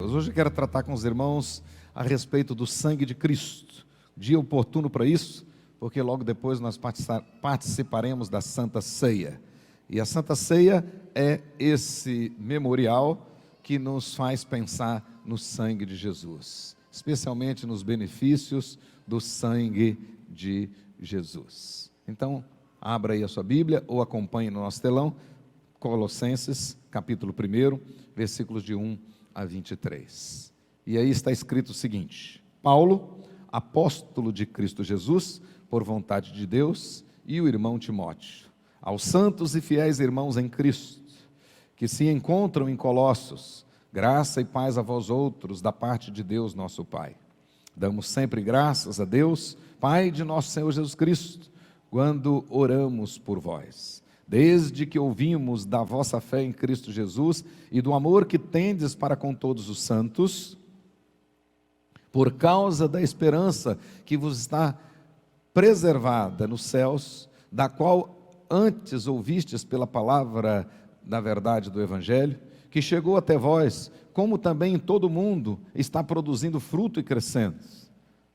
Trevas. Hoje eu quero tratar com os irmãos a respeito do sangue de Cristo. Dia oportuno para isso, porque logo depois nós participaremos da Santa Ceia. E a Santa Ceia é esse memorial que nos faz pensar no sangue de Jesus, especialmente nos benefícios do sangue de Jesus. Então, abra aí a sua Bíblia ou acompanhe no nosso telão, Colossenses, capítulo 1, versículos de 1 a 23. E aí está escrito o seguinte: Paulo, apóstolo de Cristo Jesus, por vontade de Deus, e o irmão Timóteo, aos santos e fiéis irmãos em Cristo, que se encontram em Colossos, graça e paz a vós outros, da parte de Deus nosso Pai. Damos sempre graças a Deus, Pai de nosso Senhor Jesus Cristo, quando oramos por vós, desde que ouvimos da vossa fé em Cristo Jesus e do amor que tendes para com todos os santos, por causa da esperança que vos está preservada nos céus, da qual antes ouvistes pela palavra da verdade do Evangelho, que chegou até vós, como também em todo o mundo está produzindo fruto e crescendo.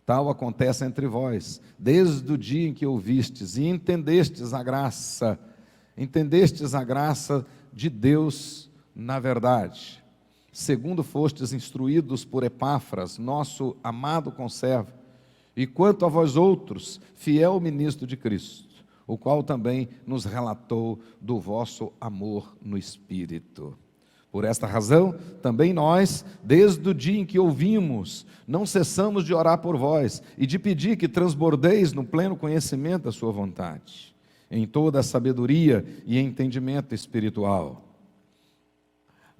Tal acontece entre vós, desde o dia em que ouvistes e entendestes a graça de Deus na verdade, segundo fostes instruídos por Epáfras, nosso amado conservo, e quanto a vós outros, fiel ministro de Cristo, o qual também nos relatou do vosso amor no Espírito. Por esta razão, também nós, desde o dia em que ouvimos, não cessamos de orar por vós e de pedir que transbordeis no pleno conhecimento da sua vontade, em toda a sabedoria e entendimento espiritual,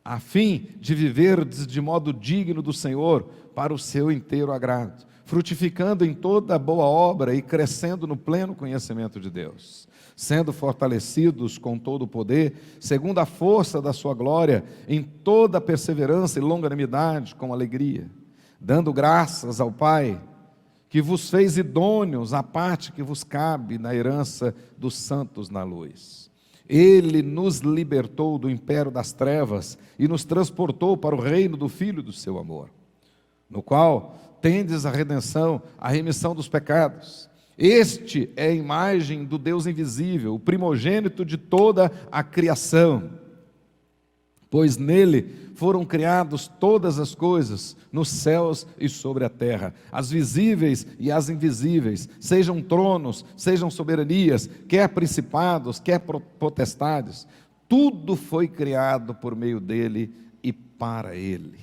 a fim de viverdes de modo digno do Senhor, para o seu inteiro agrado, frutificando em toda boa obra e crescendo no pleno conhecimento de Deus, sendo fortalecidos com todo o poder, segundo a força da sua glória, em toda perseverança e longanimidade, com alegria, dando graças ao Pai, que vos fez idôneos à parte que vos cabe na herança dos santos na luz. Ele nos libertou do império das trevas e nos transportou para o reino do Filho do seu amor, no qual tendes a redenção, a remissão dos pecados. Este é a imagem do Deus invisível, o primogênito de toda a criação, pois nele foram criadas todas as coisas, nos céus e sobre a terra, as visíveis e as invisíveis, sejam tronos, sejam soberanias, quer principados, quer potestades, tudo foi criado por meio dele e para ele.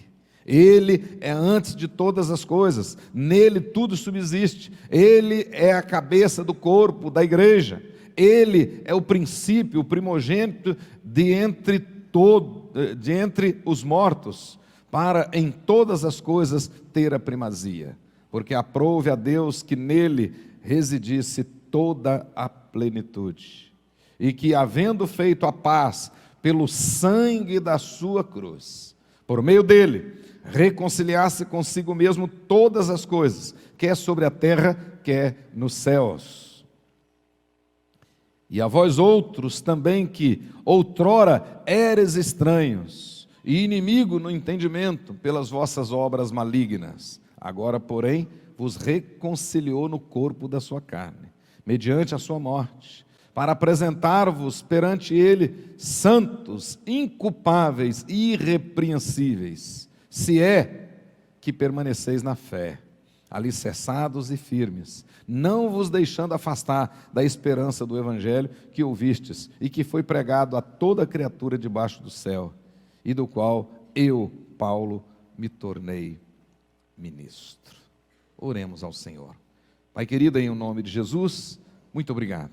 Ele é antes de todas as coisas, nele tudo subsiste, ele é a cabeça do corpo, da igreja, ele é o princípio, o primogênito de entre os mortos, para em todas as coisas ter a primazia, porque aprouve a Deus que nele residisse toda a plenitude, e que havendo feito a paz pelo sangue da sua cruz, por meio dele, reconciliasse consigo mesmo todas as coisas, quer sobre a terra, quer nos céus. E a vós outros também, que outrora eres estranhos e inimigo no entendimento pelas vossas obras malignas, agora porém vos reconciliou no corpo da sua carne, mediante a sua morte, para apresentar-vos perante ele santos, inculpáveis e irrepreensíveis, se é que permaneceis na fé, alicerçados e firmes, não vos deixando afastar da esperança do Evangelho que ouvistes e que foi pregado a toda criatura debaixo do céu, e do qual eu, Paulo, me tornei ministro. Oremos ao Senhor. Pai querido, em nome de Jesus, muito obrigado,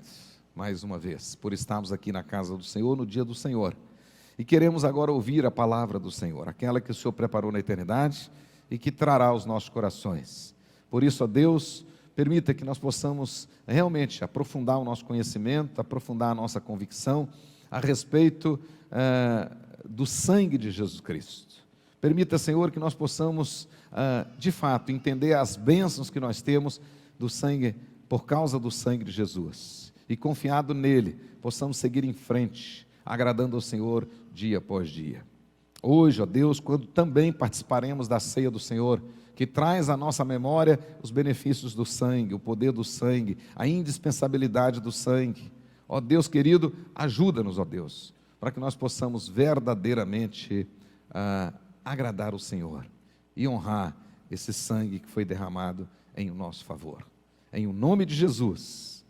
mais uma vez, por estarmos aqui na casa do Senhor, no dia do Senhor, e queremos agora ouvir a palavra do Senhor, aquela que o Senhor preparou na eternidade e que trará aos nossos corações. Por isso, ó Deus, permita que nós possamos realmente aprofundar o nosso conhecimento, aprofundar a nossa convicção a respeito do sangue de Jesus Cristo. Permita, Senhor, que nós possamos, de fato, entender as bênçãos que nós temos do sangue, por causa do sangue de Jesus. E confiado nele, possamos seguir em frente, agradando ao Senhor dia após dia. Hoje, ó Deus, quando também participaremos da ceia do Senhor, que traz à nossa memória os benefícios do sangue, o poder do sangue, a indispensabilidade do sangue. Ó Deus querido, ajuda-nos, ó Deus, para que nós possamos verdadeiramente agradar o Senhor e honrar esse sangue que foi derramado em nosso favor. Em o nome de Jesus,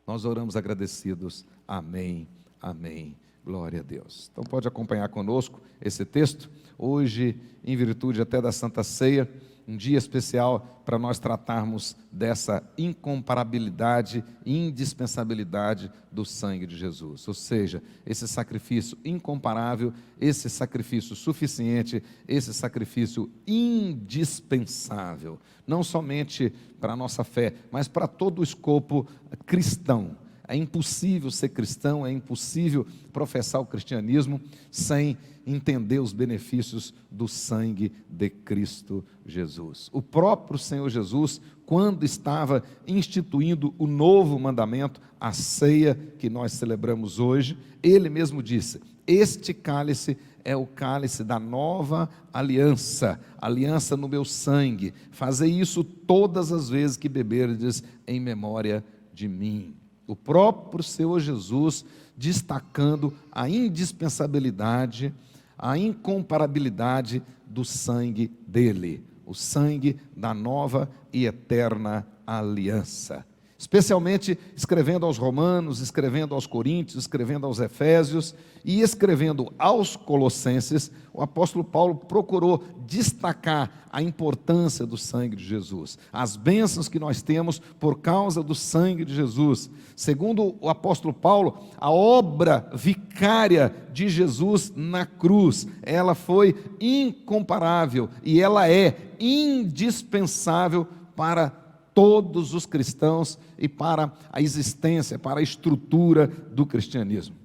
nós oramos agradecidos. Amém, amém. Glória a Deus. Então pode acompanhar conosco esse texto. Hoje, em virtude até da Santa Ceia, um dia especial para nós tratarmos dessa incomparabilidade e indispensabilidade do sangue de Jesus. Ou seja, esse sacrifício incomparável, esse sacrifício suficiente, esse sacrifício indispensável. Não somente para a nossa fé, mas para todo o escopo cristão. É impossível ser cristão, é impossível professar o cristianismo sem entender os benefícios do sangue de Cristo Jesus. O próprio Senhor Jesus, quando estava instituindo o novo mandamento, a ceia que nós celebramos hoje, ele mesmo disse: este cálice é o cálice da nova aliança, aliança no meu sangue. Fazei isso todas as vezes que beberdes em memória de mim. O próprio Senhor Jesus destacando a indispensabilidade, a incomparabilidade do sangue dele, o sangue da nova e eterna aliança. Especialmente escrevendo aos Romanos, escrevendo aos Coríntios, escrevendo aos Efésios e escrevendo aos Colossenses, o apóstolo Paulo procurou destacar a importância do sangue de Jesus, as bênçãos que nós temos por causa do sangue de Jesus. Segundo o apóstolo Paulo, a obra vicária de Jesus na cruz, ela foi incomparável e ela é indispensável para todos os cristãos e para a existência, para a estrutura do cristianismo.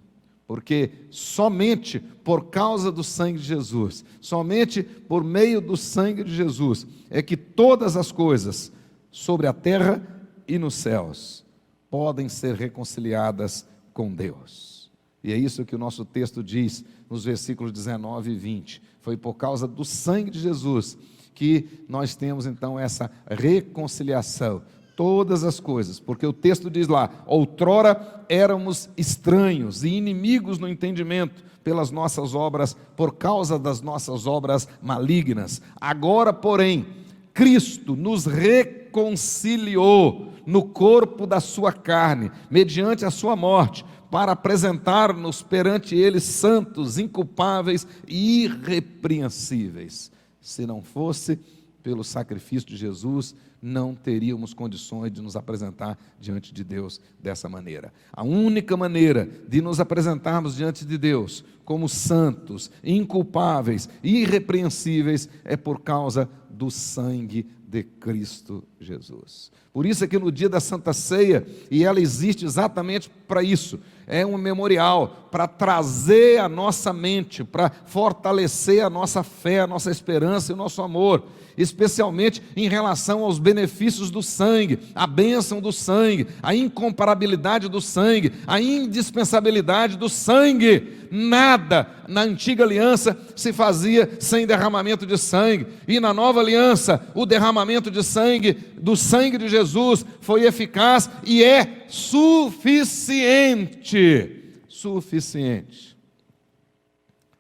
Porque somente por causa do sangue de Jesus, somente por meio do sangue de Jesus, é que todas as coisas sobre a terra e nos céus podem ser reconciliadas com Deus. E é isso que o nosso texto diz nos versículos 19 e 20. Foi por causa do sangue de Jesus que nós temos então essa reconciliação, todas as coisas, porque o texto diz lá: outrora éramos estranhos e inimigos no entendimento pelas nossas obras, por causa das nossas obras malignas. Agora, porém, Cristo nos reconciliou no corpo da sua carne, mediante a sua morte, para apresentar-nos perante Ele santos, inculpáveis e irrepreensíveis. Se não fosse pelo sacrifício de Jesus, não teríamos condições de nos apresentar diante de Deus dessa maneira. A única maneira de nos apresentarmos diante de Deus como santos, inculpáveis e irrepreensíveis é por causa do sangue de Cristo Jesus. Por isso é que no dia da Santa Ceia, e ela existe exatamente para isso, é um memorial para trazer a nossa mente, para fortalecer a nossa fé, a nossa esperança e o nosso amor, especialmente em relação aos benefícios do sangue, a bênção do sangue, a incomparabilidade do sangue, a indispensabilidade do sangue. Nada na antiga aliança se fazia sem derramamento de sangue, e na nova aliança o derramamento de sangue, do sangue de Jesus, foi eficaz e é suficiente.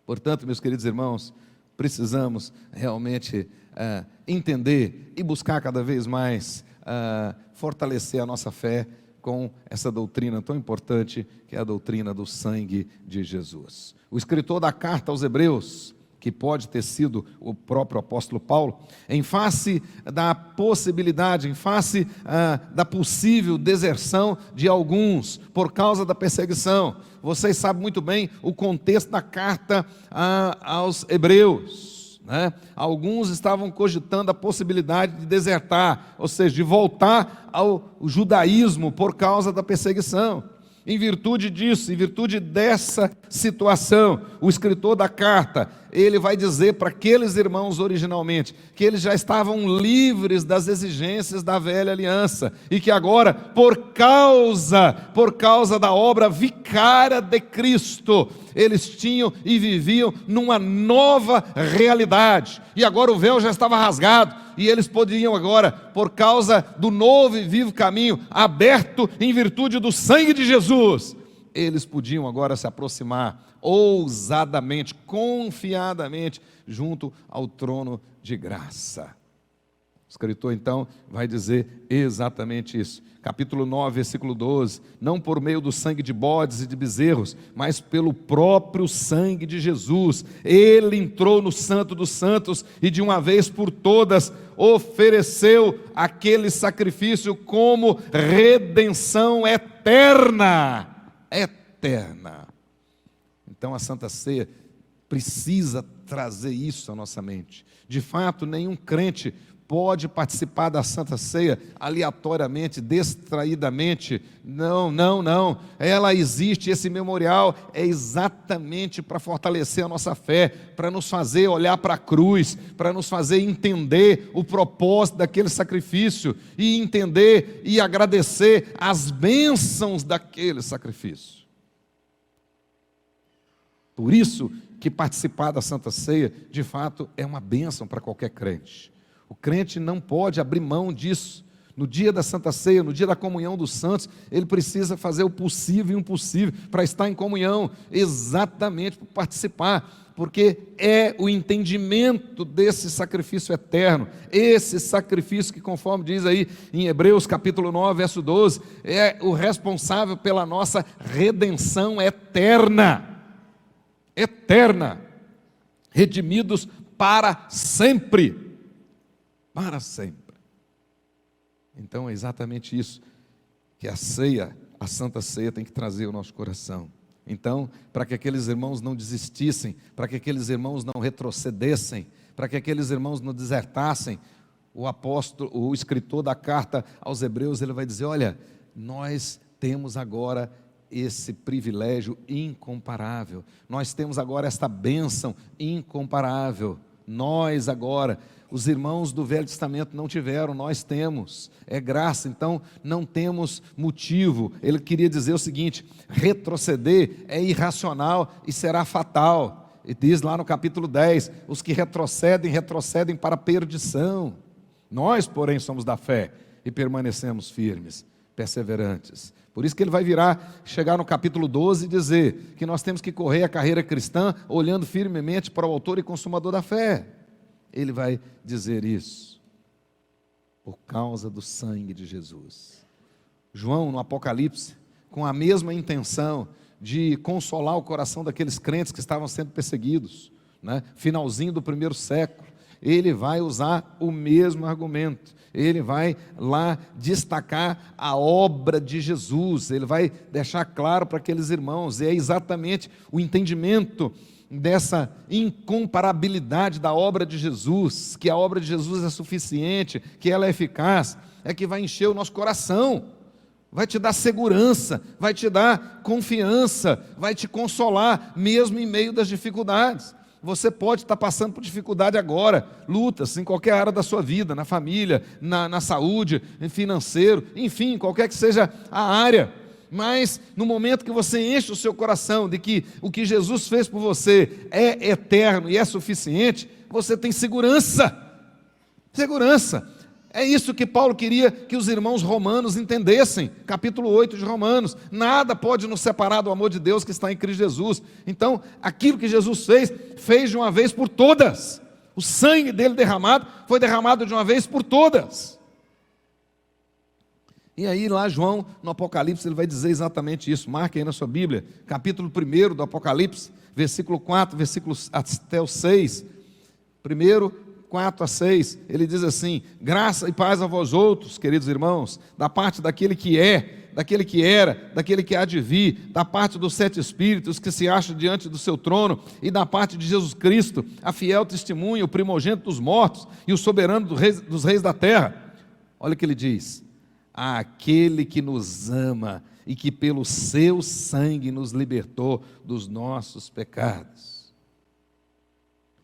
Portanto, meus queridos irmãos, precisamos realmente entender e buscar cada vez mais fortalecer a nossa fé com essa doutrina tão importante, que é a doutrina do sangue de Jesus. O escritor da carta aos Hebreus, que pode ter sido o próprio apóstolo Paulo, em face da possibilidade, em face da possível deserção de alguns por causa da perseguição. Vocês sabem muito bem o contexto da carta aos Hebreus, né? Alguns estavam cogitando a possibilidade de desertar, ou seja, de voltar ao judaísmo por causa da perseguição. Em virtude disso, em virtude dessa situação, o escritor da carta, ele vai dizer para aqueles irmãos originalmente que eles já estavam livres das exigências da velha aliança e que agora, por causa da obra vicária de Cristo, eles tinham e viviam numa nova realidade, e agora o véu já estava rasgado, e eles podiam agora, por causa do novo e vivo caminho, aberto em virtude do sangue de Jesus, eles podiam agora se aproximar ousadamente, confiadamente, junto ao trono de graça. O escritor então vai dizer exatamente isso. Capítulo 9, versículo 12, não por meio do sangue de bodes e de bezerros, mas pelo próprio sangue de Jesus, ele entrou no Santo dos Santos e de uma vez por todas ofereceu aquele sacrifício como redenção eterna. Eterna. Então a Santa Ceia precisa trazer isso à nossa mente. De fato, nenhum crente pode participar da Santa Ceia aleatoriamente, distraidamente. Não. Ela existe, esse memorial é exatamente para fortalecer a nossa fé, para nos fazer olhar para a cruz, para nos fazer entender o propósito daquele sacrifício e entender e agradecer as bênçãos daquele sacrifício. Por isso que participar da Santa Ceia, de fato, é uma bênção para qualquer crente. O crente não pode abrir mão disso. No dia da Santa Ceia, no dia da comunhão dos santos, ele precisa fazer o possível e o impossível para estar em comunhão, exatamente para participar, porque é o entendimento desse sacrifício eterno, esse sacrifício que, conforme diz aí em Hebreus capítulo 9, verso 12, é o responsável pela nossa redenção eterna, redimidos para sempre. Para sempre. Então é exatamente isso que a ceia, a Santa Ceia tem que trazer ao nosso coração. Então, para que aqueles irmãos não desistissem, para que aqueles irmãos não retrocedessem, para que aqueles irmãos não desertassem, o escritor da carta aos Hebreus, ele vai dizer: olha, nós temos agora esse privilégio incomparável, nós temos agora esta bênção incomparável, nós agora, os irmãos do Velho Testamento não tiveram, nós temos, é graça, então não temos motivo. Ele queria dizer o seguinte: retroceder é irracional e será fatal. E diz lá no capítulo 10, os que retrocedem para a perdição. Nós, porém, somos da fé e permanecemos firmes, perseverantes. Por isso que ele vai chegar no capítulo 12 e dizer que nós temos que correr a carreira cristã olhando firmemente para o autor e consumador da fé. Ele vai dizer isso por causa do sangue de Jesus. João, no Apocalipse, com a mesma intenção de consolar o coração daqueles crentes que estavam sendo perseguidos, né? Finalzinho do primeiro século, ele vai usar o mesmo argumento. Ele vai lá destacar a obra de Jesus, ele vai deixar claro para aqueles irmãos, e é exatamente o entendimento dessa incomparabilidade da obra de Jesus, que a obra de Jesus é suficiente, que ela é eficaz, é que vai encher o nosso coração, vai te dar segurança, vai te dar confiança, vai te consolar, mesmo em meio das dificuldades. Você pode estar passando por dificuldade agora, lutas em qualquer área da sua vida, na família, na saúde, financeiro, enfim, qualquer que seja a área. Mas no momento que você enche o seu coração de que o que Jesus fez por você é eterno e é suficiente, você tem segurança. Segurança. É isso que Paulo queria que os irmãos romanos entendessem. Capítulo 8 de Romanos. Nada pode nos separar do amor de Deus que está em Cristo Jesus. Então, aquilo que Jesus fez de uma vez por todas. O sangue dele derramado foi derramado de uma vez por todas. E aí lá João, no Apocalipse, ele vai dizer exatamente isso. Marque aí na sua Bíblia, capítulo 1 do Apocalipse, versículo 4, versículos até o 6. 4 a 6, ele diz assim: graça e paz a vós outros, queridos irmãos, da parte daquele que é, daquele que era, daquele que há de vir, da parte dos 7 Espíritos que se acham diante do seu trono, e da parte de Jesus Cristo, a fiel testemunha, o primogênito dos mortos, e o soberano dos reis da terra. Olha o que ele diz: aquele que nos ama, e que pelo seu sangue nos libertou dos nossos pecados.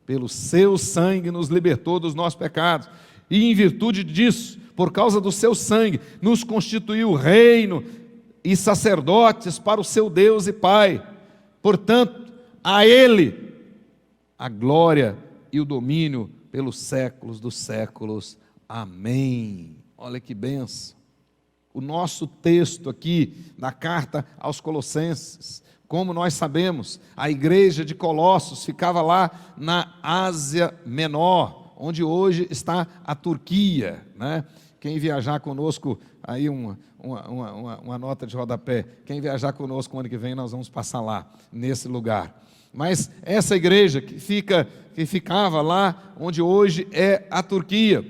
pelo seu sangue nos libertou dos nossos pecados, e em virtude disso, por causa do seu sangue, nos constituiu reino e sacerdotes para o seu Deus e Pai. Portanto, a Ele a glória e o domínio pelos séculos dos séculos. Amém. Olha que benção. O nosso texto aqui na carta aos Colossenses, como nós sabemos, a igreja de Colossos ficava lá na Ásia Menor, onde hoje está a Turquia, né? Quem viajar conosco, aí uma nota de rodapé, quem viajar conosco o ano que vem, nós vamos passar lá, nesse lugar. Mas essa igreja que ficava lá onde hoje é a Turquia,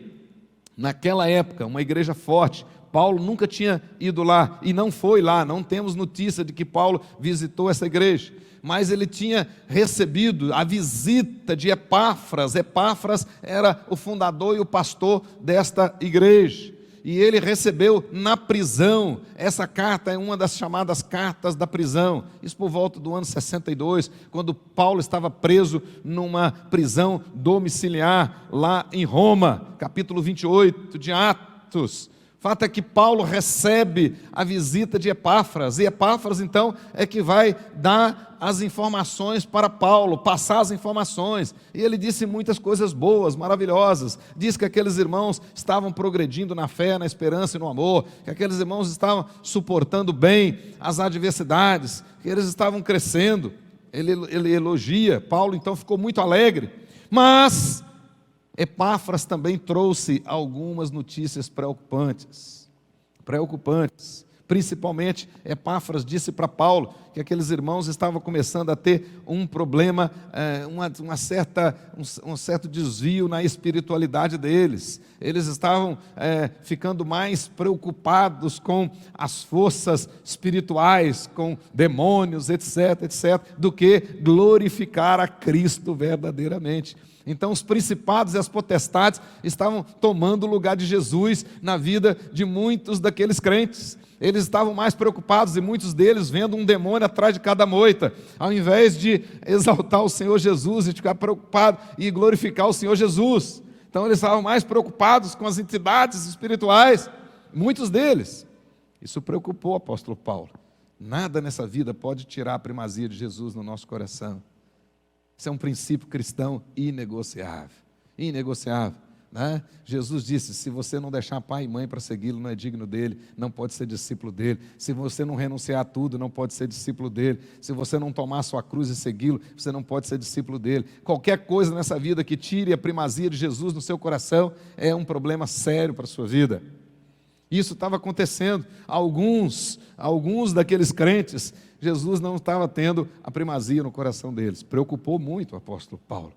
naquela época, uma igreja forte. Paulo nunca tinha ido lá e não foi lá, não temos notícia de que Paulo visitou essa igreja, mas ele tinha recebido a visita de Epáfras. Epáfras era o fundador e o pastor desta igreja, e ele recebeu na prisão. Essa carta é uma das chamadas cartas da prisão, isso por volta do ano 62, quando Paulo estava preso numa prisão domiciliar lá em Roma, capítulo 28 de Atos. O fato é que Paulo recebe a visita de Epáfras, e Epáfras então é que vai dar as informações para Paulo, passar as informações, e ele disse muitas coisas boas, maravilhosas. Diz que aqueles irmãos estavam progredindo na fé, na esperança e no amor, que aqueles irmãos estavam suportando bem as adversidades, que eles estavam crescendo. Ele elogia, Paulo então ficou muito alegre, mas Epáfras também trouxe algumas notícias preocupantes. Principalmente, Epáfras disse para Paulo que aqueles irmãos estavam começando a ter um problema, um certo desvio na espiritualidade deles. Eles estavam ficando mais preocupados com as forças espirituais, com demônios, etc., do que glorificar a Cristo verdadeiramente. Então os principados e as potestades estavam tomando o lugar de Jesus na vida de muitos daqueles crentes. Eles estavam mais preocupados, e muitos deles vendo um demônio atrás de cada moita, ao invés de exaltar o Senhor Jesus e ficar preocupado e glorificar o Senhor Jesus. Então eles estavam mais preocupados com as entidades espirituais, muitos deles. Isso preocupou o apóstolo Paulo. Nada nessa vida pode tirar a primazia de Jesus no nosso coração. Isso é um princípio cristão inegociável, né? Jesus disse: se você não deixar pai e mãe para segui-lo, não é digno dele, não pode ser discípulo dele. Se você não renunciar a tudo, não pode ser discípulo dele. Se você não tomar a sua cruz e segui-lo, você não pode ser discípulo dele. Qualquer coisa nessa vida que tire a primazia de Jesus no seu coração é um problema sério para a sua vida. Isso estava acontecendo. Alguns daqueles crentes, Jesus não estava tendo a primazia no coração deles. Preocupou muito o apóstolo Paulo.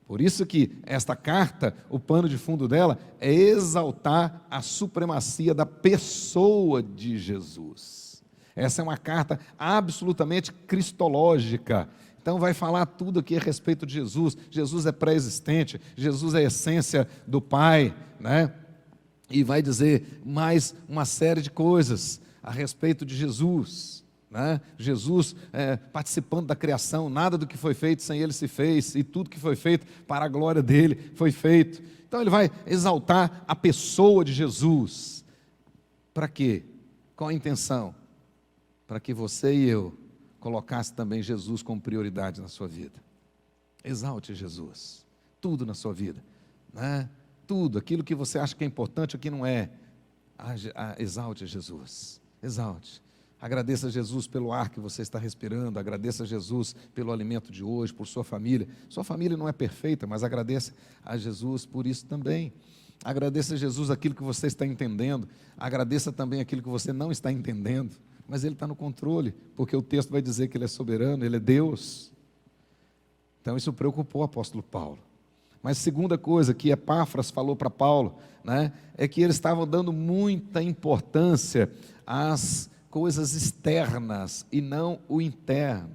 Por isso que esta carta, o pano de fundo dela, é exaltar a supremacia da pessoa de Jesus. Essa é uma carta absolutamente cristológica. Então vai falar tudo aqui a respeito de Jesus. Jesus é pré-existente, Jesus é a essência do Pai, né? E vai dizer mais uma série de coisas a respeito de Jesus, né? Jesus participando da criação, nada do que foi feito sem ele se fez, e tudo que foi feito para a glória dele foi feito. Então ele vai exaltar a pessoa de Jesus. Para quê? Qual a intenção? Para que você e eu colocasse também Jesus como prioridade na sua vida. Exalte Jesus, tudo na sua vida, né? Tudo, aquilo que você acha que é importante, o que não é, exalte Jesus, exalte. Agradeça a Jesus pelo ar que você está respirando, agradeça a Jesus pelo alimento de hoje, por sua família. Sua família não é perfeita, mas agradeça a Jesus por isso também. Agradeça a Jesus aquilo que você está entendendo, agradeça também aquilo que você não está entendendo, mas Ele está no controle, porque o texto vai dizer que Ele é soberano, Ele é Deus. Então isso preocupou o apóstolo Paulo. Mas a segunda coisa que Epáfras falou para Paulo, né, é que eles estavam dando muita importância às coisas externas e não o interno.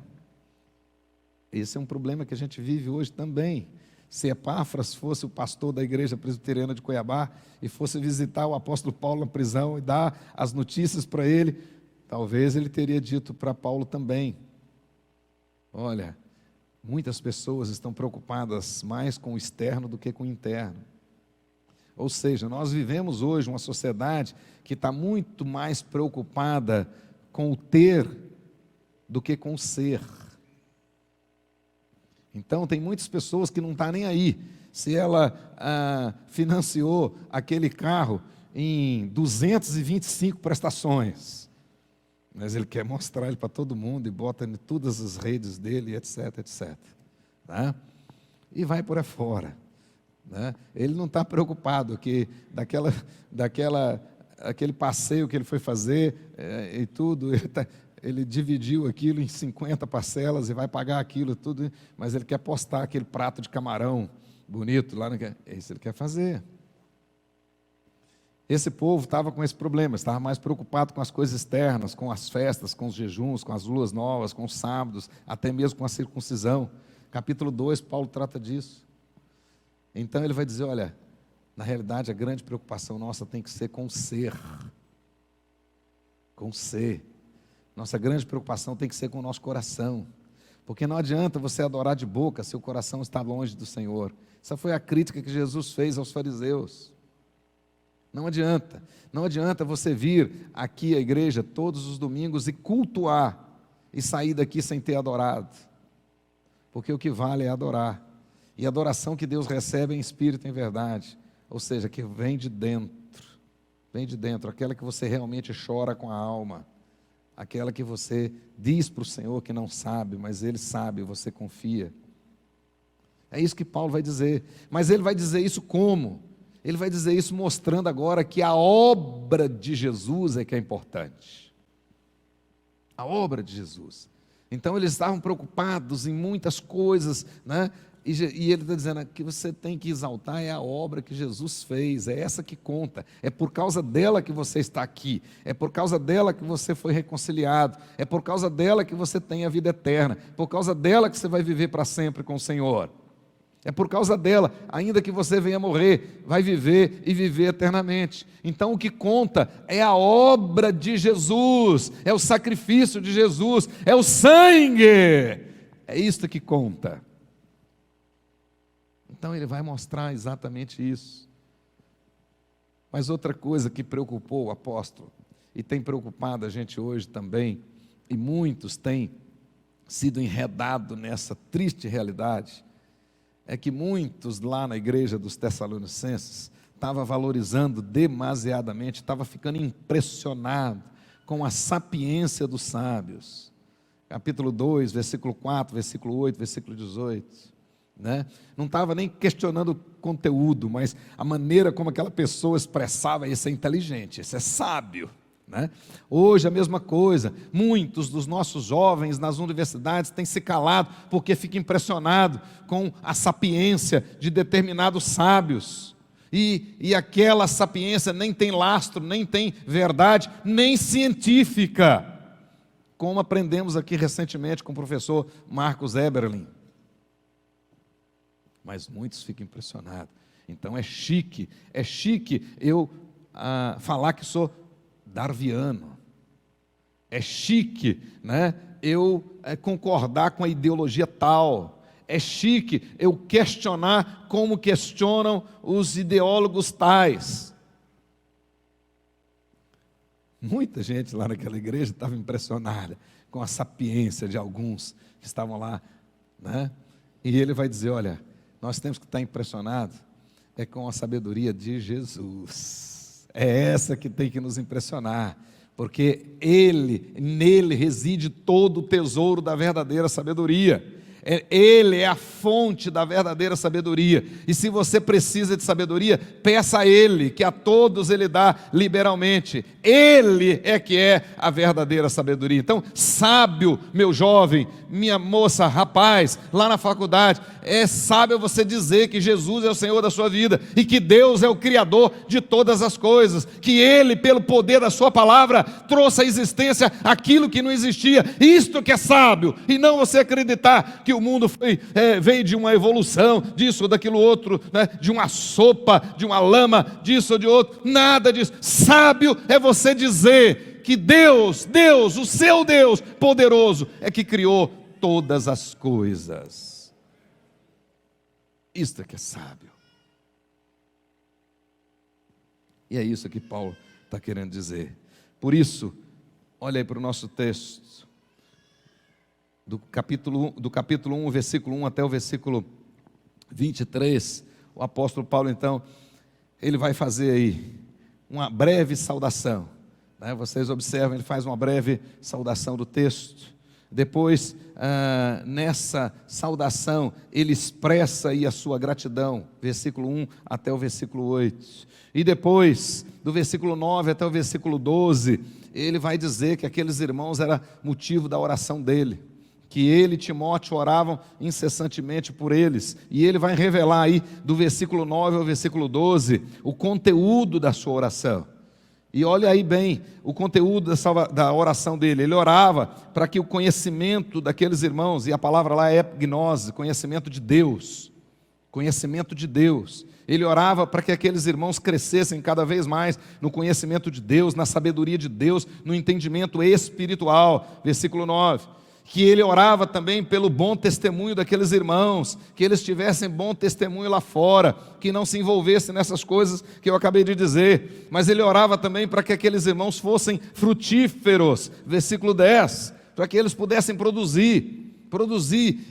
Esse é um problema que a gente vive hoje também. Se Epáfras fosse o pastor da igreja presbiteriana de Cuiabá e fosse visitar o apóstolo Paulo na prisão e dar as notícias para ele, talvez ele teria dito para Paulo também: olha, Muitas pessoas estão preocupadas mais com o externo do que com o interno. Ou seja, nós vivemos hoje uma sociedade que está muito mais preocupada com o ter do que com o ser. Então, tem muitas pessoas que não estão nem aí se ela financiou aquele carro em 225 prestações. Mas ele quer mostrar ele para todo mundo e bota em todas as redes dele, etc, etc. Tá? E vai por aí fora. Né? Ele não está preocupado que aquele passeio que ele foi fazer e tudo, ele dividiu aquilo em 50 parcelas e vai pagar aquilo tudo, mas ele quer postar aquele prato de camarão bonito lá, é isso que ele quer fazer. Esse povo estava com esse problema, estava mais preocupado com as coisas externas, com as festas, com os jejuns, com as luas novas, com os sábados, até mesmo com a circuncisão. Capítulo 2, Paulo trata disso. Então ele vai dizer, olha, na realidade a grande preocupação nossa tem que ser com o ser. Com o ser. Nossa grande preocupação tem que ser com o nosso coração. Porque não adianta você adorar de boca se o coração está longe do Senhor. Essa foi a crítica que Jesus fez aos fariseus. Não adianta. Não adianta você vir aqui à igreja todos os domingos e cultuar e sair daqui sem ter adorado. Porque o que vale é adorar. E a adoração que Deus recebe é em espírito e em verdade. Ou seja, que vem de dentro. Vem de dentro. Aquela que você realmente chora com a alma. Aquela que você diz para o Senhor que não sabe, mas Ele sabe, você confia. É isso que Paulo vai dizer. Mas ele vai dizer isso como? Ele vai dizer isso mostrando agora que a obra de Jesus é que é importante. A obra de Jesus. Então eles estavam preocupados em muitas coisas, né? E ele está dizendo que você tem que exaltar é a obra que Jesus fez, é essa que conta, é por causa dela que você está aqui, é por causa dela que você foi reconciliado, é por causa dela que você tem a vida eterna, por causa dela que você vai viver para sempre com o Senhor. É por causa dela, ainda que você venha morrer, vai viver e viver eternamente. Então o que conta é a obra de Jesus, é o sacrifício de Jesus, é o sangue, é isto que conta. Então ele vai mostrar exatamente isso. Mas outra coisa que preocupou o apóstolo, e tem preocupado a gente hoje também, e muitos têm sido enredados nessa triste realidade, é que muitos lá na igreja dos Tessalonicenses estavam valorizando demasiadamente, estavam ficando impressionados com a sapiência dos sábios. Capítulo 2, versículo 4, versículo 8, versículo 18. Né? Não estava nem questionando o conteúdo, mas a maneira como aquela pessoa expressava, isso é inteligente, isso é sábio. Né? Hoje a mesma coisa, muitos dos nossos jovens nas universidades têm se calado porque ficam impressionados com a sapiência de determinados sábios, e aquela sapiência nem tem lastro, nem tem verdade, nem científica, como aprendemos aqui recentemente com o professor Marcos Eberlin. Mas muitos ficam impressionados. Então é chique eu falar que sou darwiano. É chique, né, eu concordar com a ideologia tal. É chique eu questionar como questionam os ideólogos tais. Muita gente lá naquela igreja estava impressionada com a sapiência de alguns que estavam lá, né? E ele vai dizer, olha, nós temos que estar impressionados com a sabedoria de Jesus. É essa que tem que nos impressionar, porque nele reside todo o tesouro da verdadeira sabedoria. Ele é a fonte da verdadeira sabedoria, e se você precisa de sabedoria, peça a Ele, que a todos Ele dá liberalmente. Ele é que é a verdadeira sabedoria. Então, sábio, meu jovem, minha moça, rapaz, lá na faculdade, é sábio você dizer que Jesus é o Senhor da sua vida, e que Deus é o Criador de todas as coisas, que Ele, pelo poder da sua palavra, trouxe à existência aquilo que não existia. Isto que é sábio, e não você acreditar que o mundo veio de uma evolução, disso ou daquilo outro, né? De uma sopa, de uma lama, disso ou de outro, nada disso. Sábio é você dizer que Deus, o seu Deus poderoso, é que criou todas as coisas. Isto é que é sábio. E é isso que Paulo está querendo dizer. Por isso, olha aí para o nosso texto, do capítulo 1, versículo 1 até o versículo 23, o apóstolo Paulo, então, ele vai fazer aí uma breve saudação, né? Vocês observam, ele faz uma breve saudação do texto. Depois, nessa saudação, ele expressa aí a sua gratidão, versículo 1 até o versículo 8. E depois, do versículo 9 até o versículo 12, ele vai dizer que aqueles irmãos era motivo da oração dele, que ele e Timóteo oravam incessantemente por eles, e ele vai revelar aí, do versículo 9 ao versículo 12, o conteúdo da sua oração. E olha aí bem o conteúdo da oração dele. Ele orava para que o conhecimento daqueles irmãos, e a palavra lá é gnose, conhecimento de Deus. Conhecimento de Deus. Ele orava para que aqueles irmãos crescessem cada vez mais no conhecimento de Deus, na sabedoria de Deus, no entendimento espiritual. Versículo 9. Que ele orava também pelo bom testemunho daqueles irmãos, que eles tivessem bom testemunho lá fora, que não se envolvessem nessas coisas que eu acabei de dizer, mas ele orava também para que aqueles irmãos fossem frutíferos, versículo 10, para que eles pudessem produzir,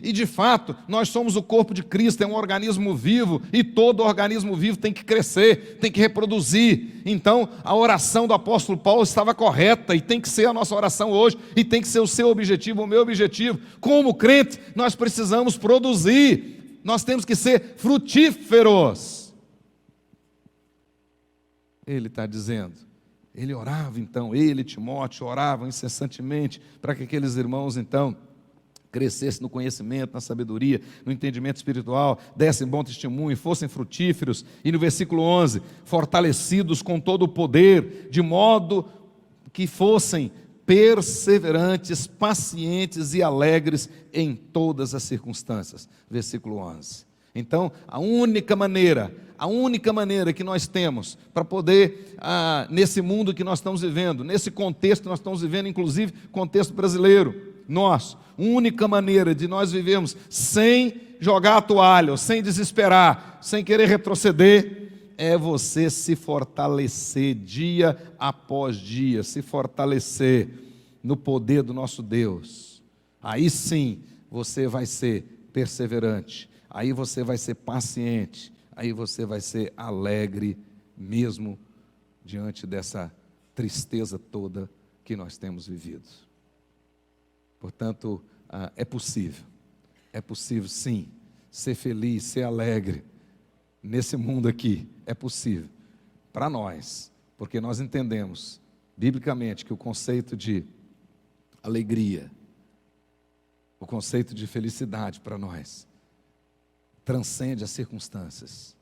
e de fato, nós somos o corpo de Cristo, é um organismo vivo, e todo organismo vivo tem que crescer, tem que reproduzir. Então, a oração do apóstolo Paulo estava correta, e tem que ser a nossa oração hoje, e tem que ser o seu objetivo, o meu objetivo. Como crente, nós precisamos produzir, nós temos que ser frutíferos. Ele está dizendo, ele orava então, ele e Timóteo oravam incessantemente, para que aqueles irmãos então crescessem no conhecimento, na sabedoria, no entendimento espiritual, dessem bom testemunho, fossem frutíferos. E no versículo 11, fortalecidos com todo o poder, de modo que fossem perseverantes, pacientes e alegres em todas as circunstâncias. Versículo 11. Então, a única maneira que nós temos para poder, nesse mundo que nós estamos vivendo, nesse contexto que nós estamos vivendo, inclusive contexto brasileiro, única maneira de nós vivermos sem jogar a toalha, sem desesperar, sem querer retroceder, é você se fortalecer dia após dia, se fortalecer no poder do nosso Deus. Aí sim você vai ser perseverante, aí você vai ser paciente, aí você vai ser alegre, mesmo diante dessa tristeza toda que nós temos vivido. Portanto, é possível sim, ser feliz, ser alegre, nesse mundo aqui, é possível, para nós, porque nós entendemos, biblicamente, que o conceito de alegria, o conceito de felicidade para nós, transcende as circunstâncias.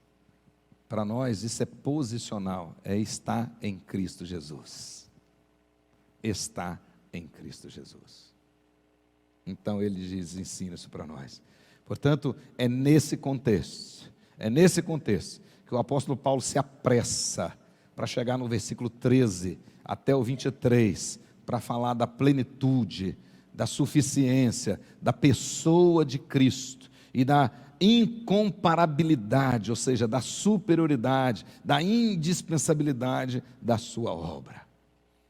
Para nós isso é posicional, é estar em Cristo Jesus. Está em Cristo Jesus. Então ele diz, ensina isso para nós. Portanto, é nesse contexto que o apóstolo Paulo se apressa para chegar no versículo 13 até o 23, para falar da plenitude, da suficiência, da pessoa de Cristo e da incomparabilidade, ou seja, da superioridade, da indispensabilidade da sua obra.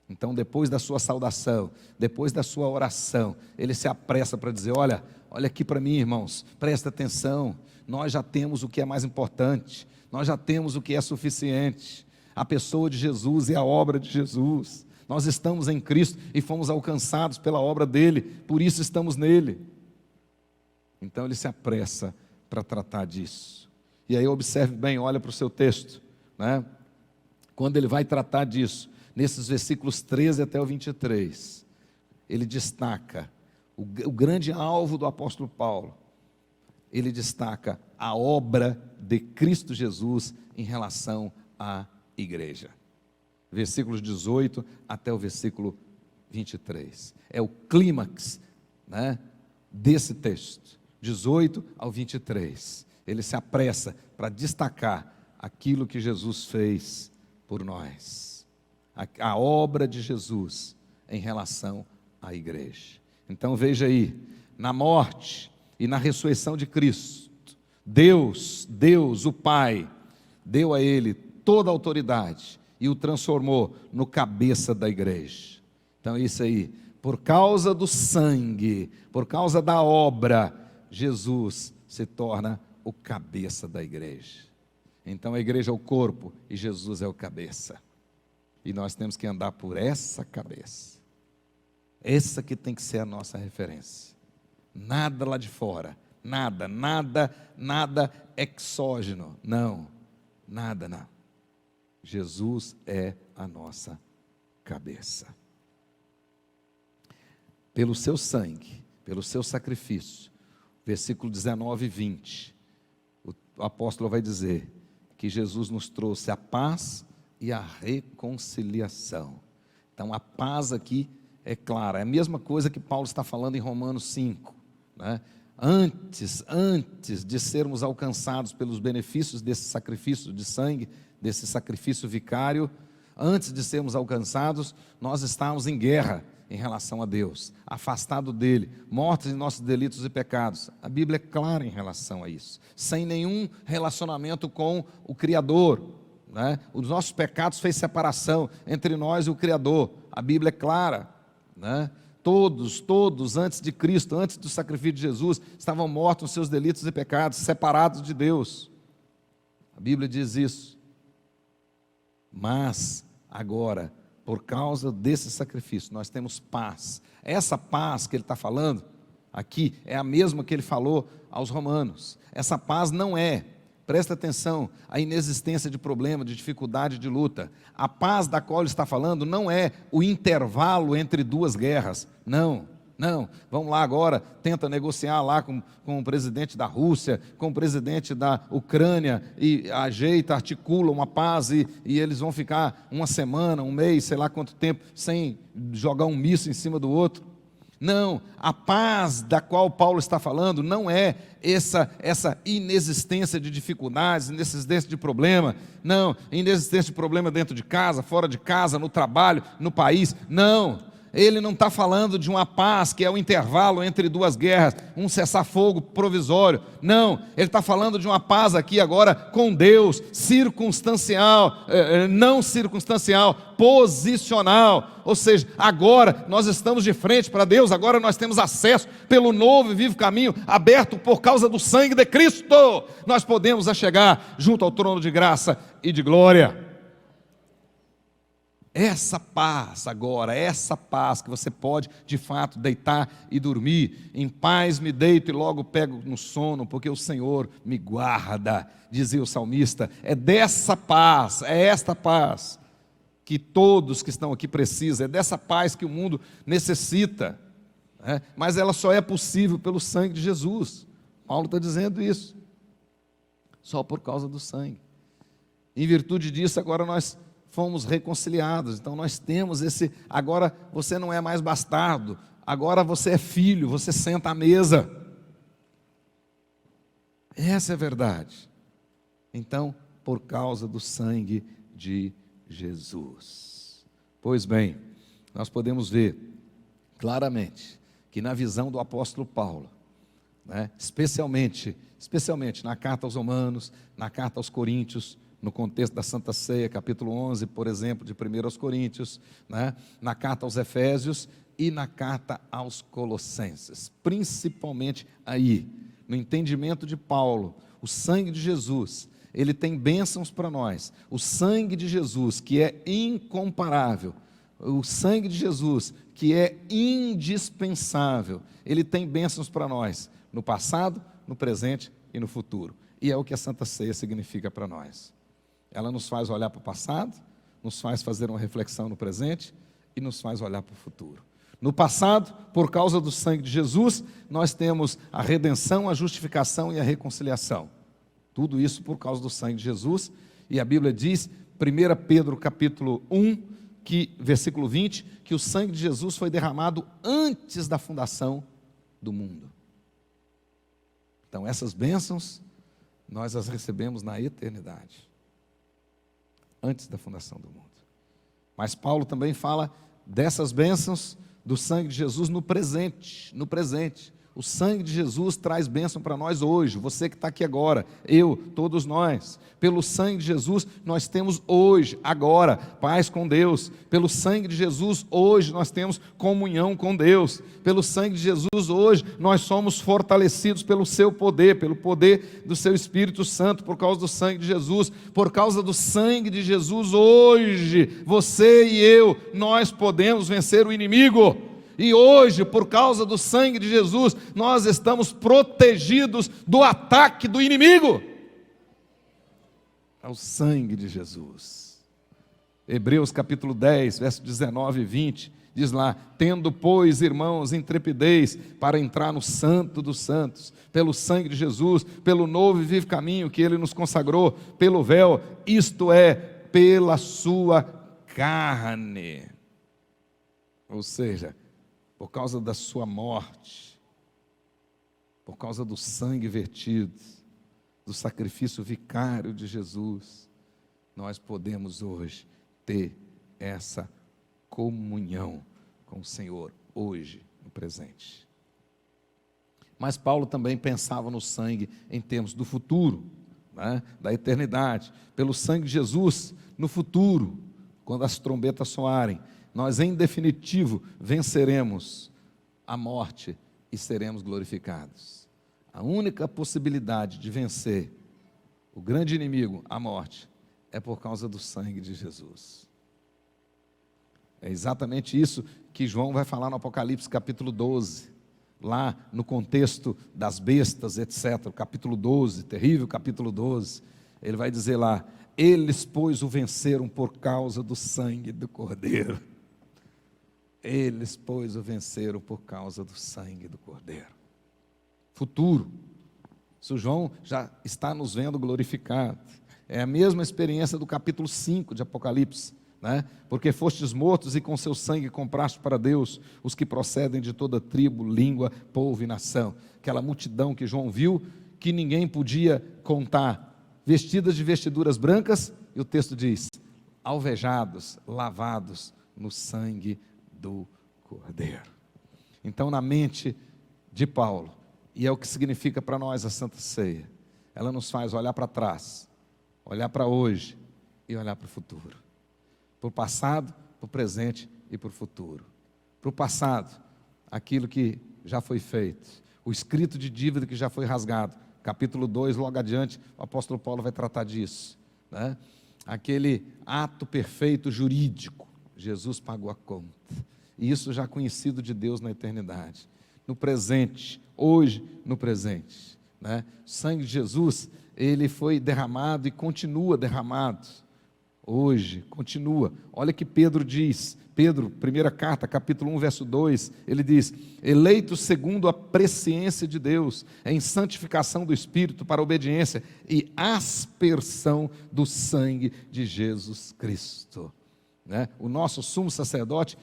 Então, depois da sua saudação, depois da sua oração, ele se apressa para dizer, olha aqui para mim, irmãos, presta atenção, nós já temos o que é mais importante, nós já temos o que é suficiente, a pessoa de Jesus e a obra de Jesus, nós estamos em Cristo e fomos alcançados pela obra dele, por isso estamos nele. Então ele se apressa para tratar disso. E aí observe bem, olha para o seu texto, né? Quando ele vai tratar disso, nesses versículos 13 até o 23, ele destaca o grande alvo do apóstolo Paulo. Ele destaca a obra de Cristo Jesus em relação à igreja. Versículos 18 até o versículo 23. É o clímax, né, desse texto, 18 ao 23. Ele se apressa para destacar aquilo que Jesus fez por nós. A obra de Jesus em relação à igreja. Então veja aí, na morte e na ressurreição de Cristo, Deus, o Pai, deu a ele toda a autoridade e o transformou no cabeça da igreja. Então é isso aí, por causa do sangue, por causa da obra, Jesus se torna o cabeça da igreja. Então a igreja é o corpo e Jesus é o cabeça. E nós temos que andar por essa cabeça. Essa que tem que ser a nossa referência. Nada lá de fora, nada exógeno, não, nada não. Jesus é a nossa cabeça. Pelo seu sangue, pelo seu sacrifício, versículo 19 e 20, o apóstolo vai dizer que Jesus nos trouxe a paz e a reconciliação. Então a paz aqui é clara, é a mesma coisa que Paulo está falando em Romanos 5, né? Antes de sermos alcançados pelos benefícios desse sacrifício de sangue, desse sacrifício vicário, antes de sermos alcançados, nós estávamos em guerra em relação a Deus, afastado dele, mortos em nossos delitos e pecados. A Bíblia é clara em relação a isso, sem nenhum relacionamento com o Criador, né? Os nossos pecados fez separação entre nós e o Criador. A Bíblia é clara, né? Todos antes de Cristo, antes do sacrifício de Jesus, estavam mortos nos seus delitos e pecados, separados de Deus. A Bíblia diz isso. Mas agora, por causa desse sacrifício, nós temos paz. Essa paz que ele está falando aqui é a mesma que ele falou aos romanos. Essa paz não é, presta atenção, a inexistência de problema, de dificuldade, de luta. A paz da qual ele está falando não é o intervalo entre duas guerras. Não. Vamos lá agora, tenta negociar lá com o presidente da Rússia, com o presidente da Ucrânia, e ajeita, articula uma paz, e eles vão ficar uma semana, um mês, sei lá quanto tempo, sem jogar um míssil em cima do outro. Não, a paz da qual Paulo está falando não é essa inexistência de dificuldades, inexistência de problema, não, inexistência de problema dentro de casa, fora de casa, no trabalho, no país, não. Ele não está falando de uma paz que é o intervalo entre duas guerras, um cessar-fogo provisório. Não, ele está falando de uma paz aqui agora com Deus, circunstancial, não circunstancial, posicional. Ou seja, agora nós estamos de frente para Deus, agora nós temos acesso pelo novo e vivo caminho aberto por causa do sangue de Cristo. Nós podemos chegar junto ao trono de graça e de glória. Essa paz agora, essa paz que você pode de fato deitar e dormir, em paz me deito e logo pego no sono, porque o Senhor me guarda, dizia o salmista. É dessa paz, é esta paz que todos que estão aqui precisam, é dessa paz que o mundo necessita, né? Mas ela só é possível pelo sangue de Jesus. Paulo está dizendo isso, só por causa do sangue. Em virtude disso, agora nós fomos reconciliados, então nós temos agora você não é mais bastardo, agora você é filho, você senta à mesa. Essa é a verdade. Então, por causa do sangue de Jesus. Pois bem, nós podemos ver claramente que na visão do apóstolo Paulo, né, especialmente na carta aos Romanos, na carta aos Coríntios, no contexto da Santa Ceia, capítulo 11, por exemplo, de 1 aos Coríntios, né? Na carta aos Efésios e na carta aos Colossenses, principalmente aí, no entendimento de Paulo, o sangue de Jesus, ele tem bênçãos para nós, o sangue de Jesus, que é incomparável, o sangue de Jesus, que é indispensável, ele tem bênçãos para nós, no passado, no presente e no futuro, e é o que a Santa Ceia significa para nós. Ela nos faz olhar para o passado, nos faz fazer uma reflexão no presente e nos faz olhar para o futuro. No passado, por causa do sangue de Jesus, nós temos a redenção, a justificação e a reconciliação. Tudo isso por causa do sangue de Jesus. E a Bíblia diz, 1 Pedro capítulo 1, versículo 20, que o sangue de Jesus foi derramado antes da fundação do mundo. Então essas bênçãos, nós as recebemos na eternidade, antes da fundação do mundo. Mas Paulo também fala dessas bênçãos do sangue de Jesus no presente, no presente. O sangue de Jesus traz bênção para nós hoje, você que está aqui agora, eu, todos nós. Pelo sangue de Jesus, nós temos hoje, agora, paz com Deus. Pelo sangue de Jesus, hoje, nós temos comunhão com Deus. Pelo sangue de Jesus, hoje, nós somos fortalecidos pelo seu poder, pelo poder do seu Espírito Santo, por causa do sangue de Jesus. Por causa do sangue de Jesus, hoje, você e eu, nós podemos vencer o inimigo. E hoje, por causa do sangue de Jesus, nós estamos protegidos do ataque do inimigo. É o sangue de Jesus. Hebreus capítulo 10, verso 19 e 20, diz lá: tendo, pois, irmãos, intrepidez para entrar no santo dos santos, pelo sangue de Jesus, pelo novo e vivo caminho que Ele nos consagrou, pelo véu, isto é, pela sua carne. Ou seja, por causa da sua morte, por causa do sangue vertido, do sacrifício vicário de Jesus, nós podemos hoje ter essa comunhão com o Senhor, hoje, no presente. Mas Paulo também pensava no sangue em termos do futuro, né, da eternidade. Pelo sangue de Jesus, no futuro, quando as trombetas soarem, nós em definitivo venceremos a morte e seremos glorificados. A única possibilidade de vencer o grande inimigo, a morte, é por causa do sangue de Jesus. É exatamente isso que João vai falar no Apocalipse capítulo 12, lá no contexto das bestas, etc. O capítulo 12, terrível capítulo 12, ele vai dizer lá: eles, pois, o venceram por causa do sangue do Cordeiro. Eles, pois, o venceram por causa do sangue do Cordeiro. Futuro. Isso João já está nos vendo glorificado. É a mesma experiência do capítulo 5 de Apocalipse, né? Porque fostes mortos e com seu sangue compraste para Deus os que procedem de toda tribo, língua, povo e nação. Aquela multidão que João viu, que ninguém podia contar, vestidas de vestiduras brancas, e o texto diz: alvejados, lavados no sangue do Cordeiro. Então, na mente de Paulo, e é o que significa para nós a Santa Ceia, ela nos faz olhar para trás, olhar para hoje e olhar para o futuro. Para o passado, para o presente e para o futuro. Para o passado, aquilo que já foi feito, o escrito de dívida que já foi rasgado. Capítulo 2, logo adiante, o apóstolo Paulo vai tratar disso, né? Aquele ato perfeito jurídico, Jesus pagou a conta, e isso já conhecido de Deus na eternidade. No presente, hoje no presente, né? O sangue de Jesus, ele foi derramado e continua derramado, hoje, continua. Olha que Pedro diz, Pedro, primeira carta, capítulo 1, verso 2, ele diz: eleitos segundo a presciência de Deus, em santificação do Espírito para obediência e aspersão do sangue de Jesus Cristo. Né? O nosso sumo sacerdote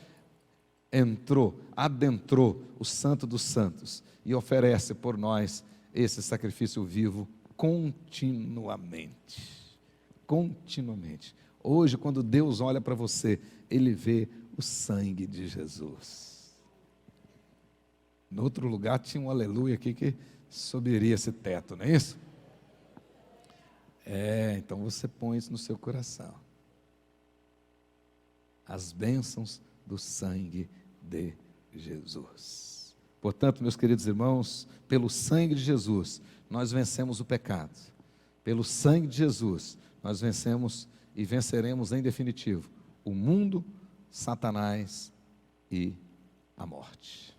adentrou o santo dos santos e oferece por nós esse sacrifício vivo continuamente. Continuamente. Hoje, quando Deus olha para você, Ele vê o sangue de Jesus. No outro lugar tinha um aleluia aqui que subiria esse teto, não é isso? Então você põe isso no seu coração. As bênçãos do sangue de Jesus. Portanto, meus queridos irmãos, pelo sangue de Jesus, nós vencemos o pecado. Pelo sangue de Jesus, nós vencemos e venceremos em definitivo o mundo, Satanás e a morte.